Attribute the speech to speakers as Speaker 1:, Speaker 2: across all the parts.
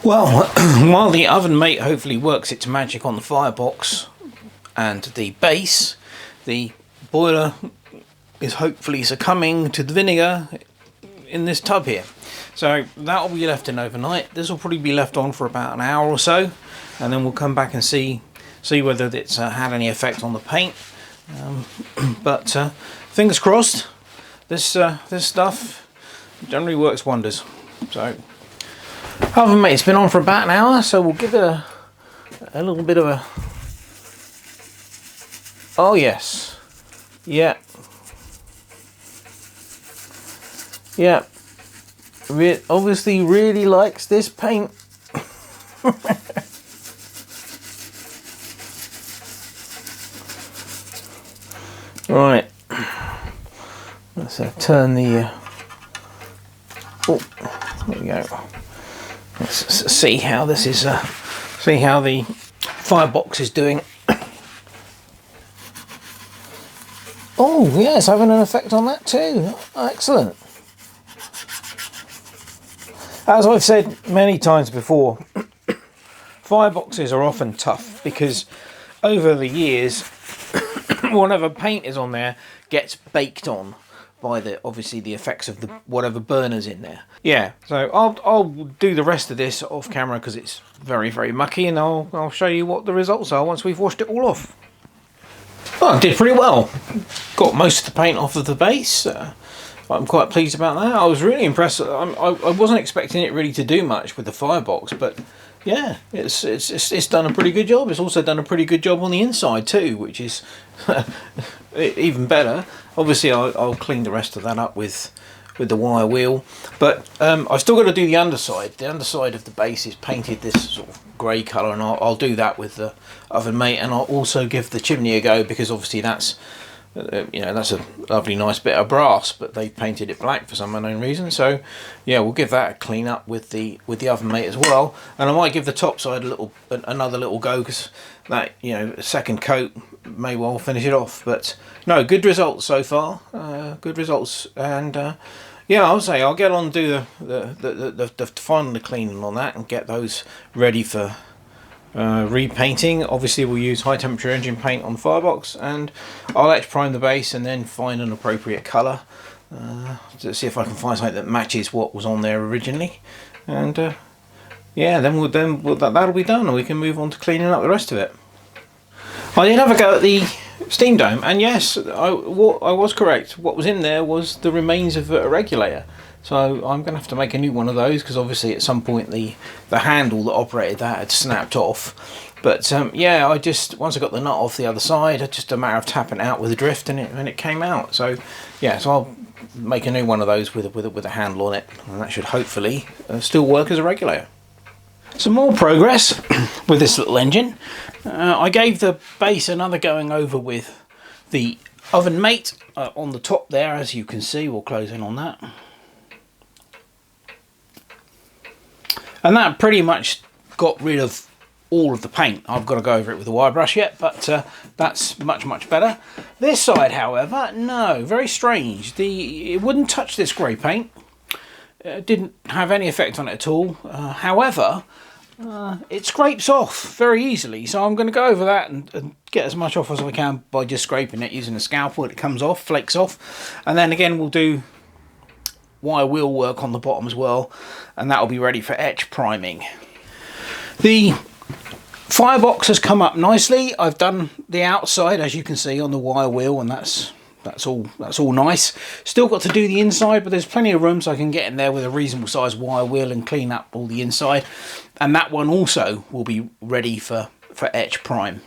Speaker 1: Well, while the oven mate hopefully works its magic on the firebox and the base, the boiler is hopefully succumbing to the vinegar in this tub here. So that will be left in overnight. This will probably be left on for about an hour or so, and then we'll come back and see whether it's had any effect on the paint. But fingers crossed, this stuff generally works wonders. So oven mate, it's been on for about an hour, so we'll give it a little bit of a. Oh yes, yeah. Obviously really likes this paint. Right, let's turn the oh, there we go. Let's see how this is see how the firebox is doing. Oh yeah, it's having an effect on that too. Excellent. As I've said many times before, fireboxes are often tough because over the years, whatever paint is on there gets baked on by obviously the effects of the whatever burner's in there. Yeah, so I'll do the rest of this off camera because it's very, very mucky, and I'll show you what the results are once we've washed it all off. Well, I did pretty well. Got most of the paint off of the base. I'm quite pleased about that. I was really impressed. I wasn't expecting it really to do much with the firebox, but yeah, it's done a pretty good job. It's also done a pretty good job on the inside too, which is even better. Obviously, I'll clean the rest of that up with the wire wheel, but I've still got to do the underside. The underside of the base is painted this sort of grey colour, and I'll do that with the oven mate, and I'll also give the chimney a go because obviously that's that's a lovely nice bit of brass, but they painted it black for some unknown reason. So yeah, we'll give that a clean up with the oven mate as well, and I might give the top side another little go because that a second coat may well finish it off. But no, good results so far. Good results, and yeah, I'll say I'll get on and do the final cleaning on that and get those ready for repainting. Obviously we'll use high temperature engine paint on the firebox, and I'll etch prime the base and then find an appropriate colour to see if I can find something that matches what was on there originally, and yeah, then that'll be done and we can move on to cleaning up the rest of it. I did have a go at the steam dome, and yes, I was correct. What was in there was the remains of a regulator. So I'm going to have to make a new one of those because obviously at some point the handle that operated that had snapped off. But yeah, once I got the nut off the other side, it's just a matter of tapping it out with a drift, and it came out. So yeah, so I'll make a new one of those with a handle on it, and that should hopefully still work as a regulator. Some more progress with this little engine. I gave the base another going over with the oven mate on the top there, as you can see. We'll close in on that. And that pretty much got rid of all of the paint. I've got to go over it with a wire brush yet, but that's much better. This side, however, no, very strange. It wouldn't touch this grey paint. It didn't have any effect on it at all. However, it scrapes off very easily, so I'm going to go over that and get as much off as I can by just scraping it using a scalpel. It comes off, flakes off, and then again we'll do wire wheel work on the bottom as well, and that will be ready for etch priming. The firebox has come up nicely. I've done the outside, as you can see, on the wire wheel, and that's all nice. Still got to do the inside, but there's plenty of room so I can get in there with a reasonable size wire wheel and clean up all the inside, and that one also will be ready for etch prime.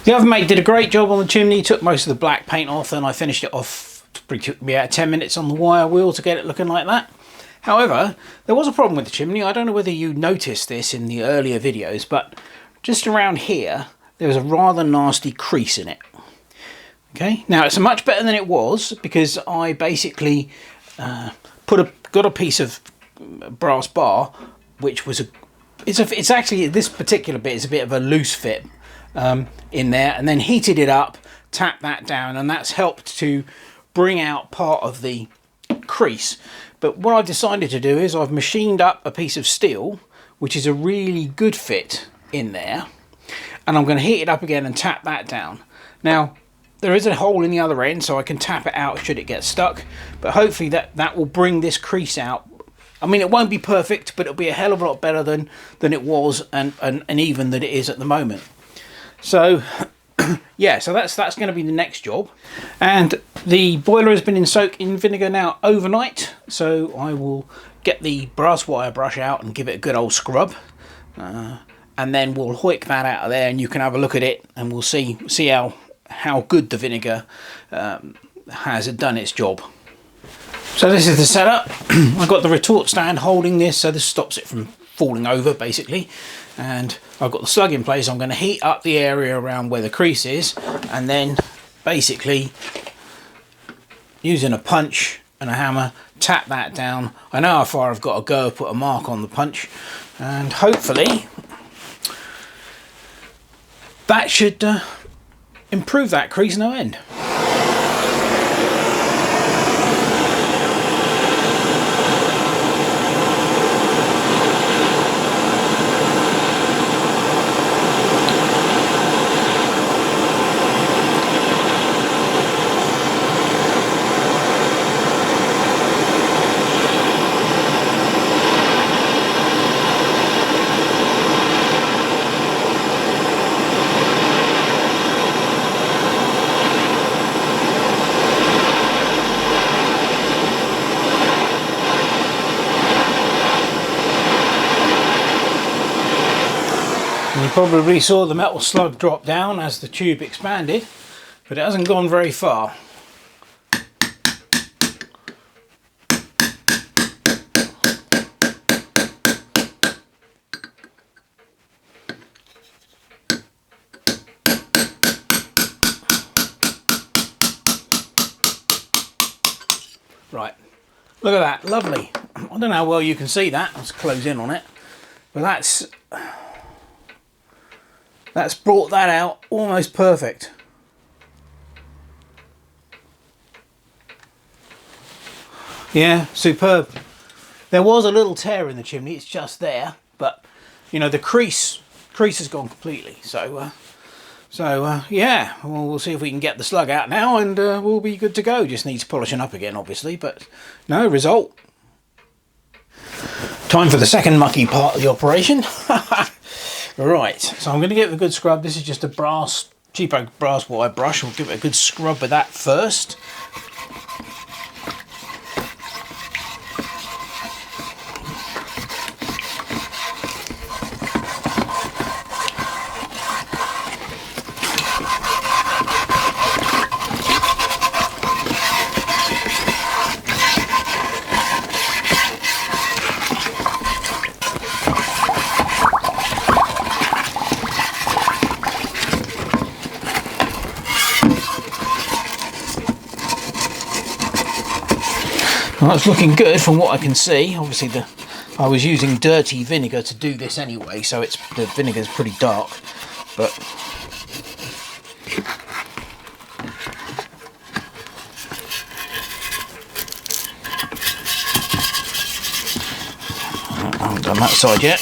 Speaker 1: The oven mate did a great job on the chimney. Took most of the black paint off, and I finished it off. Probably took me about 10 minutes on the wire wheel to get it looking like that. However, there was a problem with the chimney. I don't know whether you noticed this in the earlier videos, but just around here there was a rather nasty crease in it. Okay, now it's much better than it was because I basically got a piece of brass bar, which was it's actually, this particular bit is a bit of a loose fit in there, and then heated it up, tapped that down, and that's helped to bring out part of the crease. But what I've decided to do is I've machined up a piece of steel, which is a really good fit in there. And I'm going to heat it up again and tap that down. Now, there is a hole in the other end, so I can tap it out should it get stuck. But hopefully that will bring this crease out. I mean, it won't be perfect, but it'll be a hell of a lot better than it was and even than it is at the moment. So, yeah, so that's going to be the next job. And the boiler has been soaked in vinegar now overnight. So I will get the brass wire brush out and give it a good old scrub. And then we'll hoik that out of there and you can have a look at it and we'll see how good the vinegar has done its job. So this is the setup. I've got the retort stand holding this, so this stops it from falling over basically. And I've got the slug in place. I'm going to heat up the area around where the crease is and then basically using a punch and a hammer tap that down. I know how far I've got to go, put a mark on the punch, and hopefully that should improve that crease no end. You probably saw the metal slug drop down as the tube expanded, but it hasn't gone very far. Right, look at that, lovely. I don't know how well you can see that, let's close in on it, but that's brought that out almost perfect. Yeah, superb. There was a little tear in the chimney, it's just there, but you know the crease has gone completely. So yeah, well, we'll see if we can get the slug out now, and we'll be good to go. Just needs polishing up again, obviously, but no result. Time for the second mucky part of the operation. Right, so I'm going to give it a good scrub. This is just a cheapo brass wire brush. We'll give it a good scrub with that first. Well, that's looking good from what I can see. Obviously I was using dirty vinegar to do this anyway, so the vinegar's pretty dark, but I haven't done that side yet.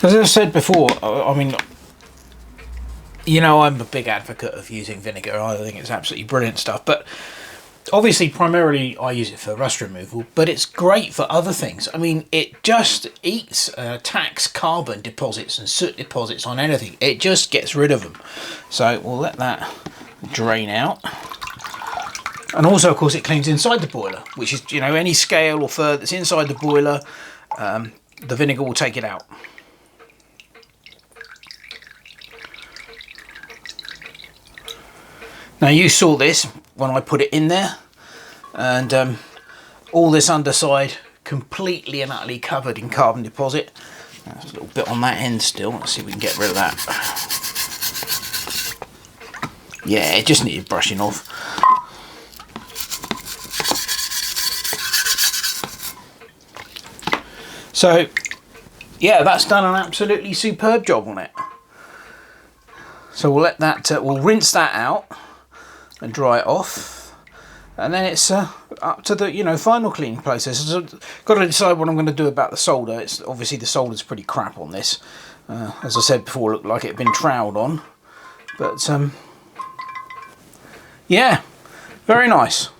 Speaker 1: As I've said before, I mean, you know, I'm a big advocate of using vinegar. I think it's absolutely brilliant stuff. But obviously, primarily, I use it for rust removal. But it's great for other things. I mean, it just eats, attacks carbon deposits and soot deposits on anything. It just gets rid of them. So we'll let that drain out. And also, of course, it cleans inside the boiler, which is, you know, any scale or fur that's inside the boiler, the vinegar will take it out. Now you saw this when I put it in there, and all this underside completely and utterly covered in carbon deposit. There's a little bit on that end still. Let's see if we can get rid of that. Yeah, it just needed brushing off. So, yeah, that's done an absolutely superb job on it. So we'll let that, we'll rinse that out and dry it off, and then it's up to the final cleaning process. So I've got to decide what I'm going to do about the solder. It's obviously the solder's pretty crap on this. As I said before, it looked like it had been troweled on, but yeah, very nice.